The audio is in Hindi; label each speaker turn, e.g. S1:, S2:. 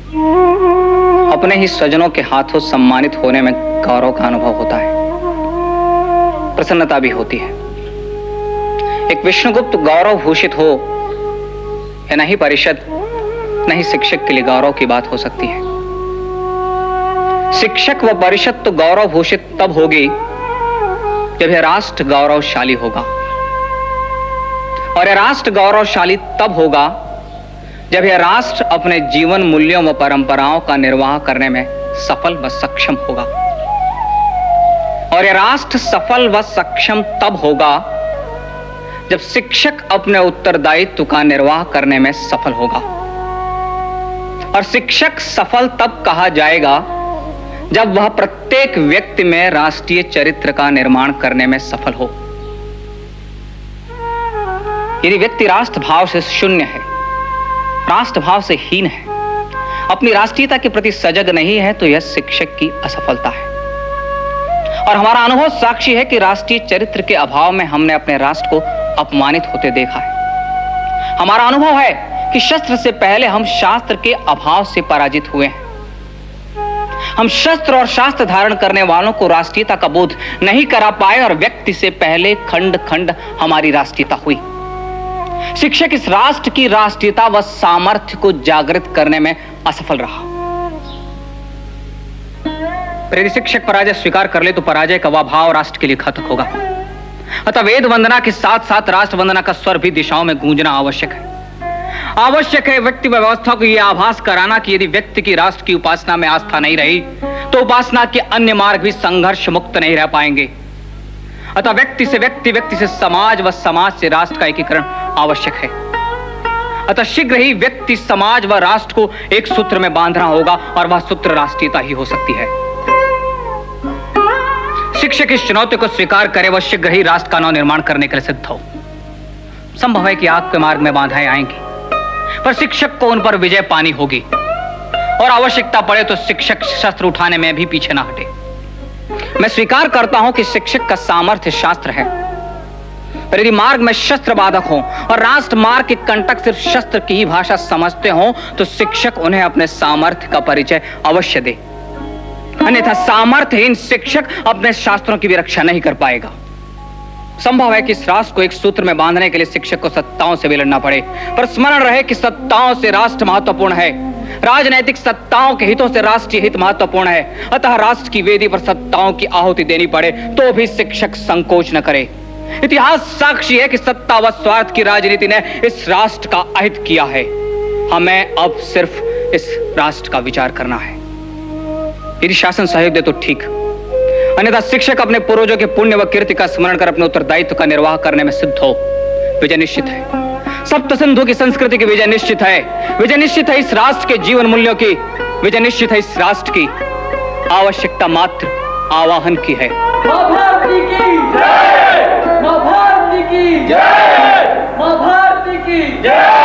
S1: अपने ही स्वजनों के हाथों सम्मानित होने में गौरव का अनुभव होता है, प्रसन्नता भी होती है। एक विष्णुगुप्त गौरव भूषित हो या नहीं परिषद, नहीं शिक्षक के लिए गौरव की बात हो सकती है। शिक्षक व परिषद तो गौरव भूषित तब होगी जब यह राष्ट्र गौरवशाली होगा, और यह राष्ट्र गौरवशाली तब होगा जब यह राष्ट्र अपने जीवन मूल्यों व परंपराओं का निर्वाह करने में सफल व सक्षम होगा। और यह राष्ट्र सफल व सक्षम तब होगा जब शिक्षक अपने उत्तरदायित्व का निर्वाह करने में सफल होगा। और शिक्षक सफल तब कहा जाएगा जब वह प्रत्येक व्यक्ति में राष्ट्रीय चरित्र का निर्माण करने में सफल हो। यदि व्यक्ति राष्ट्र भाव से शून्य है, राष्ट्र भाव से हीन है, अपनी राष्ट्रीयता के प्रति सजग नहीं है, तो यह शिक्षक की असफलता है। और हमारा अनुभव साक्षी है कि राष्ट्रीय चरित्र के अभाव में हमने अपने राष्ट्र को अपमानित होते देखा है। हमारा अनुभव है कि शस्त्र से पहले हम शास्त्र के अभाव से पराजित हुए हैं। हम शस्त्र और शास्त्र धारण करने वालों को राष्ट्रीयता का बोध नहीं करा पाए, और व्यक्ति से पहले खंड खंड हमारी राष्ट्रीयता हुई। शिक्षक इस राष्ट्र की राष्ट्रीयता व सामर्थ्य को जागृत करने में असफल रहा। यदि शिक्षक पराजय स्वीकार कर ले तो पराजय का वह भाव राष्ट्र के लिए घातक होगा। अतः वेद वंदना के साथ साथ राष्ट्र वंदना का स्वर भी दिशाओं में गूंजना आवश्यक है। आवश्यक है व्यक्ति व्यवस्था को यह आभास कराना कि यदि व्यक्ति की राष्ट्र की उपासना में आस्था नहीं रही तो उपासना के अन्य मार्ग भी संघर्ष मुक्त नहीं रह पाएंगे। अतः व्यक्ति से व्यक्ति, व्यक्ति से समाज व समाज से राष्ट्र का एकीकरण आवश्यक है। अतः शीघ्र ही व्यक्ति, समाज व राष्ट्र को एक सूत्र में बांधना होगा, और वह सूत्र राष्ट्रीयता ही हो सकती है। शिक्षक इस चुनौती को स्वीकार करे, वह शीघ्र ही राष्ट्र का नव निर्माण करने के लिए सिद्ध हो। संभव है कि आग के मार्ग में बाधाएं आएंगी, पर शिक्षक को उन पर विजय पानी होगी, और आवश्यकता पड़े तो शिक्षक शस्त्र उठाने में भी पीछे ना हटे। मैं स्वीकार करता हूं कि शिक्षक का सामर्थ्य शास्त्र है, पर यदि मार्ग में शस्त्र बाधक हो और राष्ट्र मार्ग के कंटक सिर्फ शस्त्र की ही भाषा समझते हो, तो शिक्षक उन्हें अपने सामर्थ्य का परिचय अवश्य दे। अन्यथा सामर्थ्यहीन शिक्षक अपने शास्त्रों की भी रक्षा नहीं कर पाएगा। संभव है कि इस राष्ट्र को एक सूत्र में बांधने के लिए शिक्षक को सत्ताओं से भी लड़ना पड़े, पर स्मरण रहे कि सत्ताओं से राष्ट्र महत्वपूर्ण है, राजनैतिक सत्ताओं के हितों से राष्ट्रीय हित महत्वपूर्ण है। अतः राष्ट्र की वेदी पर सत्ताओं की आहुति देनी पड़े तो भी शिक्षक संकोच न करे। इतिहास साक्षी है कि सत्ता व स्वार्थ की राजनीति ने इस राष्ट्र का अहित किया है। हमें अब सिर्फ इस राष्ट्र का विचार करना है। यदि शासन सहयोग दे तो ठीक, अन्यथा शिक्षक अपने पूर्वजों के पुण्य व कीर्ति का स्मरण कर अपने उत्तरदायित्व का निर्वाह करने में सिद्ध हो। विजय निश्चित है। सप्त सिंधु की संस्कृति की विजय निश्चित है। विजय निश्चित है इस राष्ट्र के जीवन मूल्यों की। विजय निश्चित है इस राष्ट्र की। आवश्यकता मात्र आवाहन की है।
S2: मां भारती की जय, मां भारती की जय, मां भारती की जय।